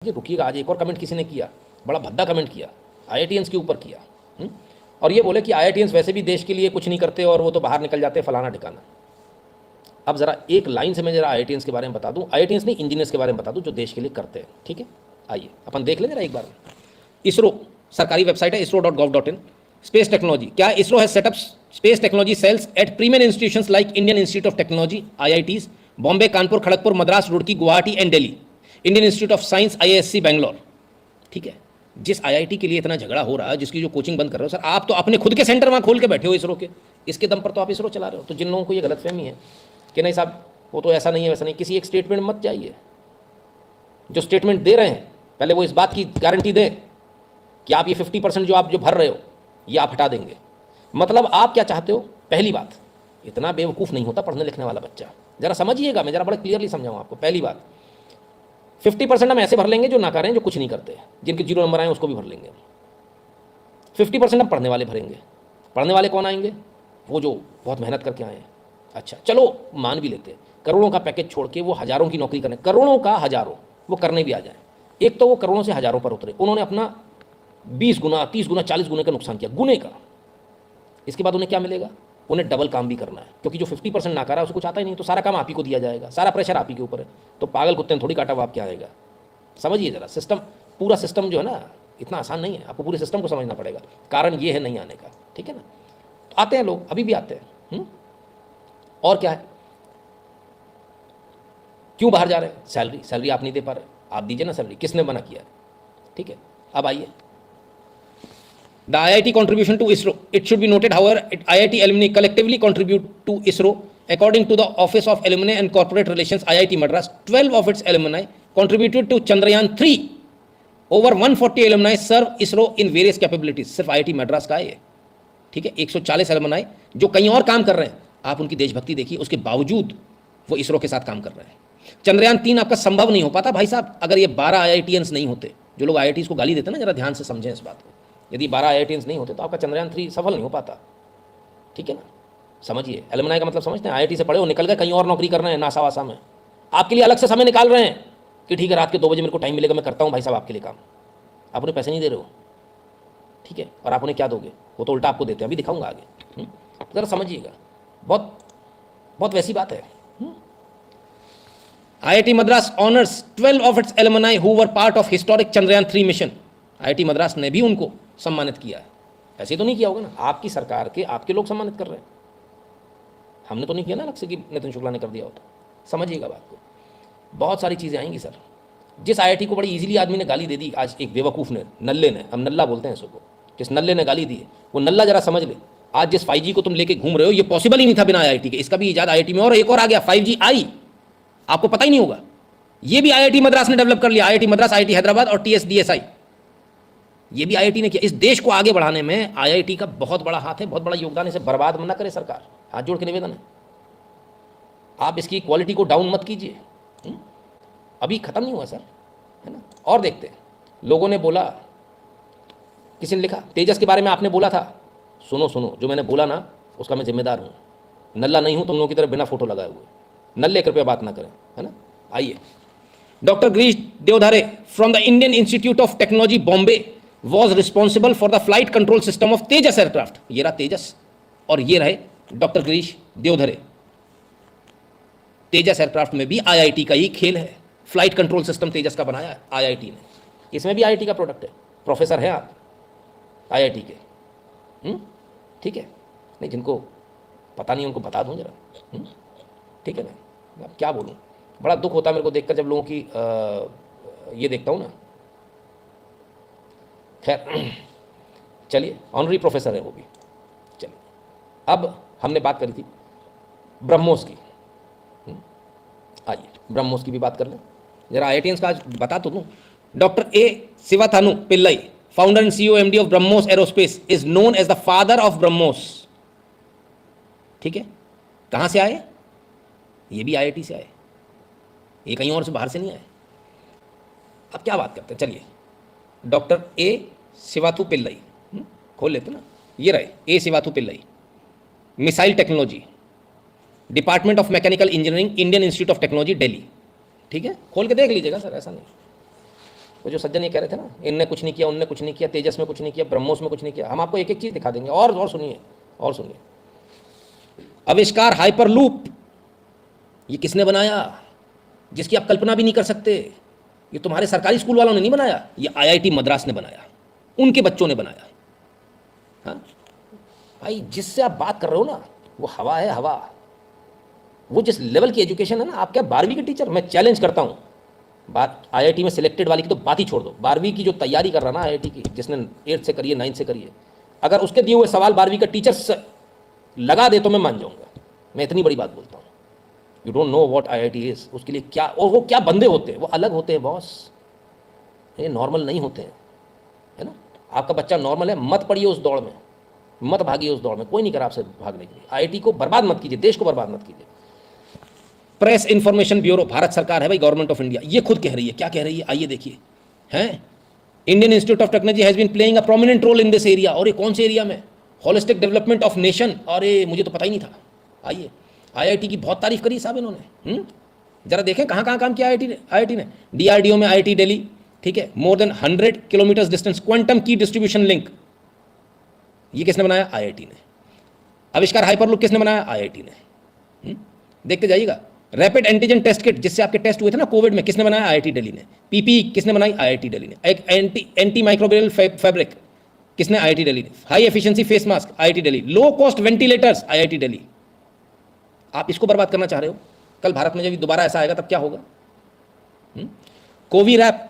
ये रुकिएगा, आज एक और कमेंट किसी ने किया, बड़ा भद्दा कमेंट किया, IITians के ऊपर किया। और ये बोले कि IITians वैसे भी देश के लिए कुछ नहीं करते और वो तो बाहर निकल जाते, फलाना ठिकाना। अब ज़रा एक लाइन से मैं ज़रा IITians के बारे में बता दूं, IITians नहीं, इंजीनियर्स के बारे में बता दूं जो देश के लिए करते हैं। ठीक है, आइए अपन देख लें जरा एक बार। इसरो सरकारी वेबसाइट है isro.gov.in। स्पेस टेक्नोलॉजी, क्या ISRO has set up space technology cells at premier institutions like Indian Institute of Technology IITs, Bombay, Kanpur, Kharagpur, Madras, Roorkee, Guwahati and Delhi, Indian Institute of Science IISc Bangalore. ठीक है, जिस IIT के लिए इतना झगड़ा हो रहा है, जिसकी जो कोचिंग बंद कर रहे हो, सर आप तो अपने खुद के सेंटर वहाँ खोल के बैठे हो इसरो के, इसके दम पर तो आप इसरो चला रहे हो। तो जिन लोगों को ये गलतफहमी है कि नहीं साहब वो तो ऐसा नहीं है वैसा नहीं, किसी एक स्टेटमेंट मत जाइए। जो स्टेटमेंट दे रहे हैं पहले वो इस बात की गारंटी दें कि आप ये 50% जो आप जो भर रहे हो ये आप हटा देंगे। मतलब आप क्या चाहते हो? पहली बात, इतना बेवकूफ़ नहीं होता पढ़ने लिखने वाला बच्चा, जरा समझिएगा, मैं जरा बड़ा क्लियरली समझाऊँ आपको। पहली बात, 50% हम ऐसे भर लेंगे जो नाकारे हैं, जो कुछ नहीं करते, जिनके 0 नंबर आए उसको भी भर लेंगे। 50% हम पढ़ने वाले भरेंगे। पढ़ने वाले कौन आएंगे? वो जो बहुत मेहनत करके आए हैं। अच्छा चलो मान भी लेते हैं, करोड़ों का पैकेज छोड़ के वो हज़ारों की नौकरी करने, करोड़ों का हज़ारों वो करने भी आ जाए। एक तो वो करोड़ों से हज़ारों पर उतरे, उन्होंने अपना 20 गुना 30 गुना 40 गुने का नुकसान किया, गुने का। इसके बाद उन्हें क्या मिलेगा? उन्हें डबल काम भी करना है, क्योंकि जो 50% नाकारा है उसको कुछ आता ही नहीं, तो सारा काम आप ही को दिया जाएगा, सारा प्रेशर आप ही के ऊपर है। तो पागल कुत्ते ने थोड़ी काटा, वो आप क्या आएगा? समझिए ज़रा सिस्टम, पूरा सिस्टम जो है ना इतना आसान नहीं है, आपको पूरे सिस्टम को समझना पड़ेगा। कारण ये है नहीं आने का, ठीक है ना। तो आते हैं लोग, अभी भी आते हैं। और क्या है, क्यों बाहर जा रहे हैं? सैलरी, सैलरी आप नहीं दे पा रहे, आप दीजिए ना सैलरी, किसने मना किया? ठीक है, अब आइए, the IIT contribution to ISRO. It should be noted, however, IIT alumni collectively contribute to ISRO. According to the Office of Alumni and Corporate Relations, IIT Madras, 12 of its alumni contributed to Chandrayaan-3. Over 140 alumni serve ISRO in various capabilities. सिर्फ IIT Madras का है ये, ठीक है। 140 alumni जो कहीं और काम कर रहे हैं, आप उनकी देशभक्ति देखिए, उसके बावजूद वो ISRO के साथ काम कर रहे हैं। चंद्रयान-3 आपका संभव नहीं हो पाता भाई साहब अगर ये 12 IITians नहीं होते। जो लोग IITs को गाली देते हैं ना, जरा ध्यान से समझें इस बात को। यदि 12 IITians नहीं होते तो आपका Chandrayaan-3 सफल नहीं हो पाता, ठीक है ना। समझिए, एलुमनाई का मतलब समझते हैं, IIT से पढ़े हो, निकल गए कहीं और नौकरी कर रहे हैं नासा वासा में, आपके लिए अलग से समय निकाल रहे हैं कि ठीक है रात के 2 बजे मेरे को टाइम मिलेगा, मैं करता हूँ भाई साहब आपके लिए काम। आप उन्हें पैसे नहीं दे रहे हो, ठीक है, और आप उन्हें क्या दोगे? वो तो उल्टा आपको देते हैं, अभी दिखाऊंगा आगे। ज़रा समझिएगा, बहुत बहुत वैसी बात है। IIT Madras honors 12 of its alumni who were part of historic Chandrayaan-3 mission. IIT Madras ने भी उनको सम्मानित किया है। ऐसे तो नहीं किया होगा ना, आपकी सरकार के आपके लोग सम्मानित कर रहे हैं, हमने तो नहीं किया ना अलग से कि नितिन शुक्ला ने कर दिया होता। समझिएगा बात को, बहुत सारी चीज़ें आएंगी सर। जिस IIT को बड़ी इजीली आदमी ने गाली दे दी, आज एक बेवकूफ़ ने, नल्ले ने, हम नल्ला बोलते हैं इसको, जिस नल्ले ने गाली दी है वो नल्ला जरा समझ ले। आज जिस 5G को तुम लेके घूम रहे हो, ये पॉसिबल ही नहीं था बिना IIT के। इसका भी ईजाद IIT में, और एक और आ गया 5G आई, आपको पता ही नहीं होगा, ये भी IIT मद्रास ने डेवलप कर लिया। IIT मद्रास, IIT हैदराबाद और TSDSI, ये भी IIT ने किया। इस देश को आगे बढ़ाने में IIT का बहुत बड़ा हाथ है, बहुत बड़ा योगदान। इसे बर्बाद मत ना करे सरकार, हाथ जोड़ के निवेदन है, आप इसकी क्वालिटी को डाउन मत कीजिए। अभी खत्म नहीं हुआ सर, है ना। और देखते हैं, लोगों ने बोला, किसी ने लिखा तेजस के बारे में आपने बोला था, सुनो सुनो, जो मैंने बोला ना उसका मैं जिम्मेदार हूँ, नल्ला नहीं हूँ तुम लोगों की तरफ बिना फोटो लगाए हुए। नल्ले कृपया बात ना करें, है ना। आइए, doctor Girish Deodhare from the Indian Institute of Technology Bombay was responsible for the flight control system of Tejas aircraft. ये रहा तेजस और ये रहे डॉक्टर गिरीश देवधरे। तेजस एयरक्राफ्ट में भी IIT का ही खेल है, फ्लाइट कंट्रोल सिस्टम तेजस का बनाया है IIT ने, इसमें भी IIT का प्रोडक्ट है। प्रोफेसर हैं आप IIT के, ठीक है। नहीं, जिनको पता नहीं उनको बता दूं जरा, ठीक है ना। क्या बोलूं, बड़ा दुख होता है मेरे को देखकर जब लोगों की ये देखता हूं ना। खैर चलिए, ऑनरी प्रोफेसर है वो भी। चलिए, अब हमने बात करी थी ब्रह्मोस की, आइए ब्रह्मोस की भी बात कर लें जरा। IITians का आज बता तो दूं। Doctor A Sivathanu Pillai, founder and CEO MD of BrahMos aerospace, is known as the father of BrahMos, ठीक है। कहाँ से आए? ये भी IIT से आए, ये कहीं और से बाहर से नहीं आए। अब क्या बात करते हैं, चलिए। डॉक्टर A शिवाथु पिल्लई, खोल लेते ना, ये रहे A Sivathanu Pillai, missile technology, department of mechanical engineering, Indian Institute of Technology Delhi, ठीक है। खोल के देख लीजिएगा सर, ऐसा नहीं। वो जो सज्जन ये कह रहे थे ना, इनने कुछ नहीं किया, उनने कुछ नहीं किया, तेजस में कुछ नहीं किया, ब्रह्मोस में कुछ नहीं किया, हम आपको एक एक चीज़ दिखा देंगे। और सुनिए, और सुनिए। आविष्कार हाइपरलूप, ये किसने बनाया, जिसकी आप कल्पना भी नहीं कर सकते। ये तुम्हारे सरकारी स्कूल वालों ने नहीं बनाया, ये आईआईटी मद्रास ने बनाया, उनके बच्चों ने बनाया। हाँ भाई, जिससे आप बात कर रहे हो ना, वो हवा है, हवा। वो जिस लेवल की एजुकेशन है ना, आप क्या 12वीं के टीचर, मैं चैलेंज करता हूँ, बात आईआईटी में सिलेक्टेड वाली की तो बात ही छोड़ दो, 12वीं की जो तैयारी कर रहा ना आईआईटी की, जिसने 8 से करिए, 9 से करिए, अगर उसके दिए हुए सवाल 12वीं का टीचर लगा दे तो मैं मान जाऊंगा। मैं इतनी बड़ी बात बोलता हूँ। You don't know what IIT is, उसके लिए क्या, और वो क्या बंदे होते हैं, वो अलग होते हैं बॉस, ये नॉर्मल नहीं होते हैं, है ना। आपका बच्चा नॉर्मल है, मत पड़िए उस दौड़ में, मत भागिए उस दौड़ में, कोई नहीं करा आपसे भागने के लिए। आईआईटी को बर्बाद मत कीजिए, देश को बर्बाद मत कीजिए। प्रेस इंफॉर्मेशन ब्यूरो, भारत सरकार है भाई, गवर्नमेंट ऑफ इंडिया, ये खुद कह रही है। क्या कह रही है, आइए देखिए। हैं, Indian Institute of Technology has been playing a prominent role in this area. और ये कौन से एरिया में, होलिस्टिक डेवलपमेंट ऑफ नेशन। अरे मुझे तो पता ही नहीं था। आइए, आईआईटी की बहुत तारीफ करी साहब इन्होंने। जरा देखें कहाँ कहाँ काम किया आईआईटी ने। डीआरडीओ में आईआईटी दिल्ली, ठीक है, more than 100 kilometre distance quantum की डिस्ट्रीब्यूशन लिंक, ये किसने बनाया, आईआईटी ने। आविष्कार हाइपरलूप किसने बनाया, आईआईटी ने। देखते जाइएगा। रैपिड एंटीजन टेस्ट किट, जिससे आपके टेस्ट हुए थे ना कोविड में, किसने बनाया, आईआईटी दिल्ली ने। पीपी किसने बनाई, आईआईटी दिल्ली ने। एक एंटी माइक्रोबियल फैब्रिक, किसने, आईआईटी दिल्ली ने। High efficiency face mask, IIT Delhi. Low cost ventilators, IIT Delhi. आप इसको बर्बाद करना चाह रहे हो, कल भारत में जब दोबारा ऐसा आएगा तब क्या होगा। कोवी रैप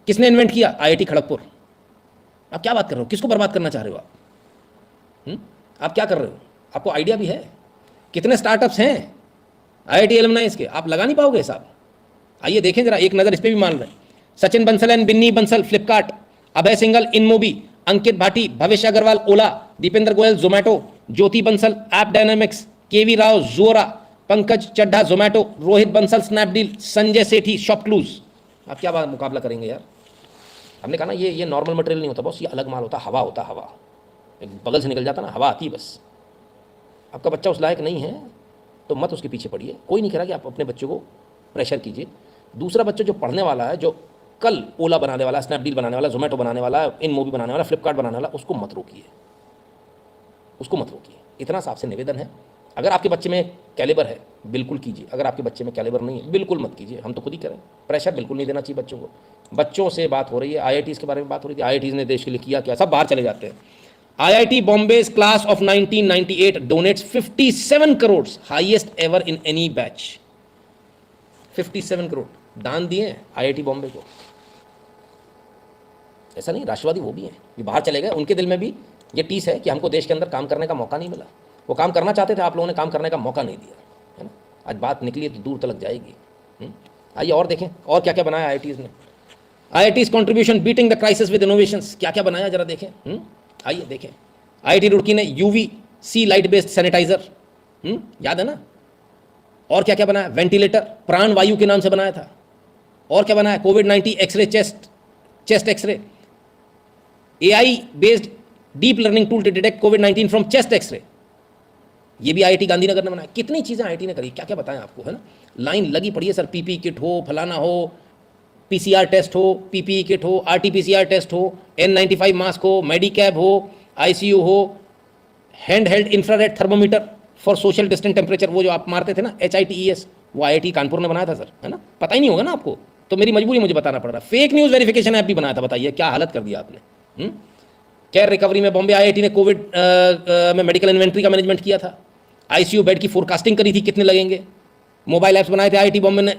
किसने इन्वेंट किया, आईआईटी खड़गपुर। आप क्या बात कर रहे हो, किसको बर्बाद करना चाह रहे हो आप। आप क्या कर रहे हो, आपको आइडिया भी है। कितने स्टार्टअप्स हैं आईआईटी एलुमनाइज के, आप लगा नहीं पाओगे साहब। आइए देखें जरा, एक नजर इस पे भी मान रहे हैं। Sachin Bansal and Binny Bansal, Flipkart. Abhay Singhal, InMobi. Ankit Bhati, Bhavish Aggarwal, Ola. Deepinder Goyal, Zomato. Jyoti Bansal, AppDynamics. K V Rao, जोरा। पंकज चड्ढा, जोमैटो। रोहित बंसल, स्नैपडील। संजय सेठी, शॉपक्लूज। आप क्या मुकाबला करेंगे यार। हमने कहा ना, ये नॉर्मल मटेरियल नहीं होता बॉस, ये अलग माल होता, हवा होता, हवा एक बगल से निकल जाता ना, हवा आती बस। आपका बच्चा उस लायक नहीं है तो मत उसके पीछे पड़िए। कोई नहीं कह रहा कि आप अपने बच्चों को प्रेशर कीजिए। दूसरा बच्चा जो पढ़ने वाला है, जो कल ओला बनाने वाला, स्नैपडील बनाने वाला, जोमेटो बनाने वाला, इनमोबी बनाने वाला, फ्लिपकार्ट बनाने वाला, उसको मत रोकिए, उसको मत रोकिए। इतना सा आपसे निवेदन है। अगर आपके बच्चे में कैलिबर है बिल्कुल कीजिए, अगर आपके बच्चे में कैलिबर नहीं है बिल्कुल मत कीजिए। हम तो खुद ही करें, प्रेशर बिल्कुल नहीं देना चाहिए बच्चों को। बच्चों से बात हो रही है, आईआईटीज़ के बारे में बात हो रही थी, आईआईटीज़ ने देश के लिए किया क्या, सब बाहर चले जाते हैं। IIT Bombay's class of 1998 donates 57 crores, highest ever in any batch. 57 crore दान दिए हैं IIT बॉम्बे को। ऐसा नहीं, राष्ट्रवादी वो भी हैं, ये बाहर चले गए, उनके दिल में भी ये टीस है कि हमको देश के अंदर काम करने का मौका नहीं मिला। वो काम करना चाहते थे, आप लोगों ने काम करने का मौका नहीं दिया, है ना। आज बात निकली तो दूर तक जाएगी। आइए और देखें और क्या क्या बनाया IITs ने। IIT's contribution beating the crisis with innovations, क्या क्या बनाया जरा देखें। आइए देखें। IIT रुड़की ने UVC लाइट बेस्ड सैनिटाइजर, याद है ना। और क्या क्या बनाया, वेंटिलेटर प्राण वायु के नाम से बनाया था। और क्या बनाया, कोविड-19 X ray, chest X ray, AI based deep learning tool to detect कोविड-19 फ्रॉम चेस्ट एक्सरे, ये भी IIT गांधीनगर ने बनाया। कितनी चीज़ें IIT ने करी, क्या क्या बताएं आपको, है ना। लाइन लगी पड़ी है सर, PPE किट हो, फलाना हो, PCR टेस्ट हो, PPE किट हो, RT-PCR टेस्ट हो, N95 मास्क हो, मेडिकैब हो, ICU हो, hand held infrared thermometer for social distance temperature, वो जो आप मारते थे ना HITES, वो IIT कानपुर ने बनाया था सर, है ना। पता ही नहीं होगा ना आपको, तो मेरी मजबूरी मुझे बताना पड़ रहा। फेक न्यूज़ वेरिफिकेशन ऐप भी बनाया था, बताइए क्या हालत कर दिया आपने। केयर रिकवरी में बॉम्बे IIT ने कोविड में मेडिकल इन्वेंट्री का मैनेजमेंट किया था। ICU बेड की फोरकास्टिंग करी थी कितने लगेंगे। मोबाइल ऐप्स बनाए थे IIT बॉम्बे ने।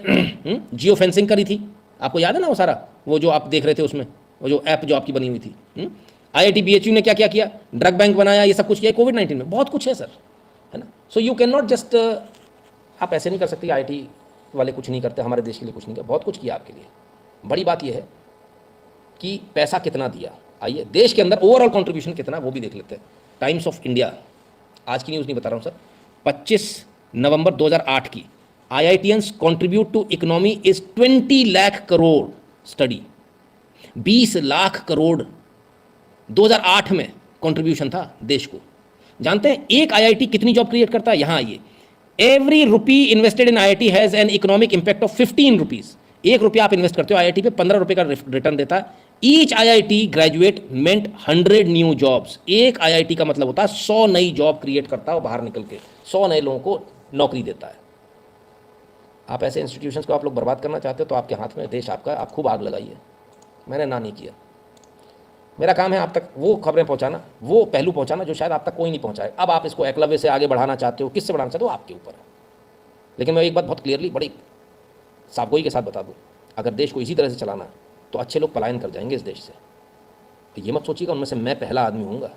जियो फेंसिंग करी थी, आपको याद है ना वो सारा, वो जो आप देख रहे थे उसमें, वो जो ऐप जो आपकी बनी हुई थी। IIT BHU ने क्या क्या किया, ड्रग बैंक बनाया, ये सब कुछ किया कोविड-19 में। बहुत कुछ है सर, है ना। So you can not just, आप ऐसे नहीं कर सकते IIT वाले कुछ नहीं करते, हमारे देश के लिए कुछ नहीं किया। बहुत कुछ किया आपके लिए। बड़ी बात यह है कि पैसा कितना दिया। आइए देश के अंदर ओवरऑल कॉन्ट्रीब्यूशन कितना, वो भी देख लेते हैं। टाइम्स ऑफ इंडिया, आज की न्यूज़ नहीं बता रहा हूँ सर, 25 नवंबर 2008 की। IITians contribute to economy is 20 lakh crore study, 20 lakh crore 2008 में कंट्रीब्यूशन था देश को। जानते हैं एक IIT कितनी जॉब क्रिएट करता है? यहां आइए। Every rupee invested in IIT has an economic impact of 15 rupees. ₹1 आप इन्वेस्ट करते हो आईआईटी पे, ₹15 का रिटर्न देता है। ईच आईआईटी ग्रेजुएट मेंट 100 न्यू जॉब्स। एक आईआईटी का मतलब होता है 100 नई जॉब क्रिएट करता है और बाहर निकल के 100 नए लोगों को नौकरी देता है। आप ऐसे इंस्टीट्यूशंस को आप लोग बर्बाद करना चाहते हो तो आपके हाथ में देश आपका है, आप खूब आग लगाइए। मैंने ना नहीं किया। मेरा काम है आप तक वो खबरें पहुंचाना, वो पहलू पहुंचाना जो शायद आप तक कोई नहीं पहुंचाए। अब आप इसको एकलव्य से आगे बढ़ाना चाहते हो, किससे बढ़ाना चाहते हो, आपके ऊपर है। लेकिन मैं एक बात बहुत क्लियरली बड़ी साफगोई के साथ बता दूं, अगर देश को इसी तरह से चलाना है तो अच्छे लोग पलायन कर जाएंगे इस देश से। तो ये मत सोचिएगा उनमें से मैं पहला आदमी हूँगा।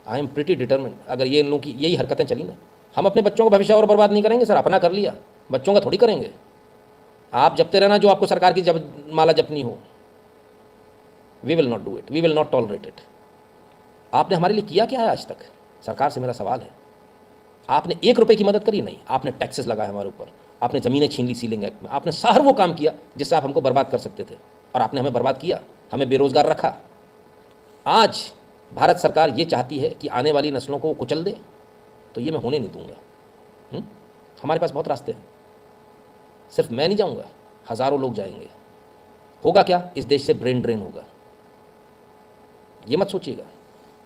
I am pretty determined. अगर ये इन लोगों की यही हरकतें चली ना, हम अपने बच्चों का भविष्य और बर्बाद नहीं करेंगे सर, अपना कर लिया, बच्चों का थोड़ी करेंगे। आप जपते रहना जो आपको सरकार की जब माला जपनी हो। We will not do it, we will not tolerate it. आपने हमारे लिए किया क्या है आज तक? सरकार से मेरा सवाल है, आपने ₹1 की मदद करी? नहीं। आपने टैक्सेस लगाए हमारे ऊपर, आपने ज़मीनें छीन ली सीलिंग एक्ट में, आपने हर वो काम किया जिससे आप हमको बर्बाद कर सकते थे, और आपने हमें बर्बाद किया, हमें बेरोज़गार रखा। आज भारत सरकार ये चाहती है कि आने वाली नस्लों को कुचल दे, तो ये मैं होने नहीं दूंगा। हमारे पास बहुत रास्ते हैं, सिर्फ मैं नहीं जाऊंगा, हज़ारों लोग जाएंगे। होगा क्या? इस देश से ब्रेन ड्रेन होगा। ये मत सोचिएगा,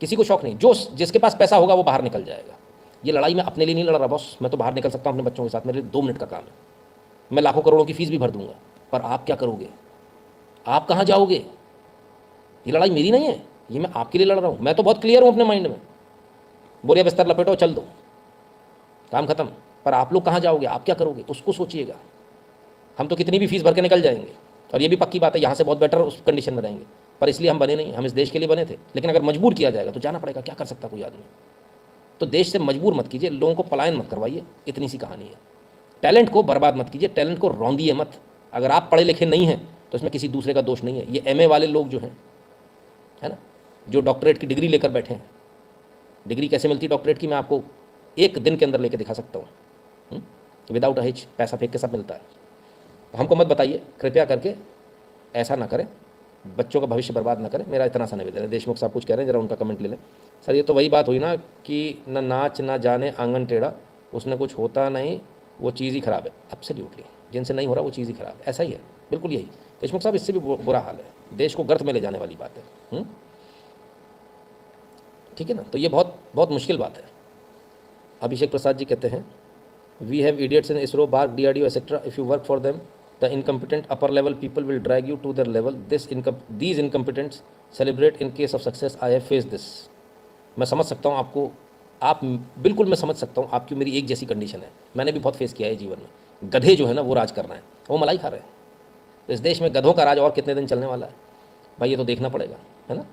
किसी को शौक नहीं, जो जिसके पास पैसा होगा वो बाहर निकल जाएगा। ये लड़ाई मैं अपने लिए नहीं लड़ रहा बॉस, मैं तो बाहर निकल सकता हूँ अपने बच्चों के साथ, मेरे लिए 2 मिनट का काम है। मैं लाखों करोड़ों की फीस भी भर दूंगा, पर आप क्या करोगे? आप कहाँ जाओगे? ये लड़ाई मेरी नहीं है, ये मैं आपके लिए लड़ रहा हूँ। मैं तो बहुत क्लियर हूँ अपने माइंड में, बोरिया बिस्तर लपेटो चल दो, काम खत्म। पर आप लोग कहाँ जाओगे, आप क्या करोगे, उसको सोचिएगा। हम तो कितनी भी फीस भर के निकल जाएंगे, और ये भी पक्की बात है यहाँ से बहुत बेटर उस कंडीशन में रहेंगे, पर इसलिए हम बने नहीं, हम इस देश के लिए बने थे। लेकिन अगर मजबूर किया जाएगा तो जाना पड़ेगा, क्या कर सकता कोई आदमी। तो देश से मजबूर मत कीजिए, लोगों को पलायन मत करवाइए, इतनी सी कहानी है। टैलेंट को बर्बाद मत कीजिए, टैलेंट को रौंदिए मत। अगर आप पढ़े लिखे नहीं हैं तो इसमें किसी दूसरे का दोष नहीं है। ये एमए वाले लोग जो हैं, है ना, जो डॉक्टरेट की डिग्री लेकर बैठे हैं, डिग्री कैसे मिलती है डॉक्टरेट की, मैं आपको एक दिन के अंदर लेकर दिखा सकता हूँ, विदाउट अ हिच, पैसा फेंक के सब मिलता है। हमको मत बताइए, कृपया करके ऐसा ना करें, बच्चों का भविष्य बर्बाद ना करें। मेरा इतना सा निवेदन है। देशमुख साहब कुछ कह रहे हैं, जरा उनका कमेंट ले लें। सर ये तो वही बात हुई ना कि न नाच ना जाने आंगन टेढ़ा, उसने कुछ होता नहीं, वो चीज़ ही खराब है। एब्सोल्युटली, जिनसे नहीं हो रहा वो चीज़ ही खराब है, ऐसा ही है, बिल्कुल यही। देशमुख साहब इससे भी बुरा हाल है, देश को गर्त में ले जाने वाली बात है। ठीक है ना, तो ये बहुत बहुत मुश्किल बात है। अभिषेक प्रसाद जी कहते हैं, we have idiots in ISRO, BARC, DRDO etcetera, if you work for them the incompetent upper level people will drag you to their level. These incompetents celebrate in case of success. I have faced this. मैं समझ सकता हूँ आपको, आप बिल्कुल, मैं समझ सकता हूँ आपकी मेरी एक जैसी कंडीशन है। मैंने भी बहुत फेस किया है जीवन में। गधे जो है ना वो राज कर रहे हैं, वो मलाई खा रहे हैं। तो इस देश में गधों का राज और कितने दिन चलने वाला है भाई, ये तो देखना पड़ेगा, है ना।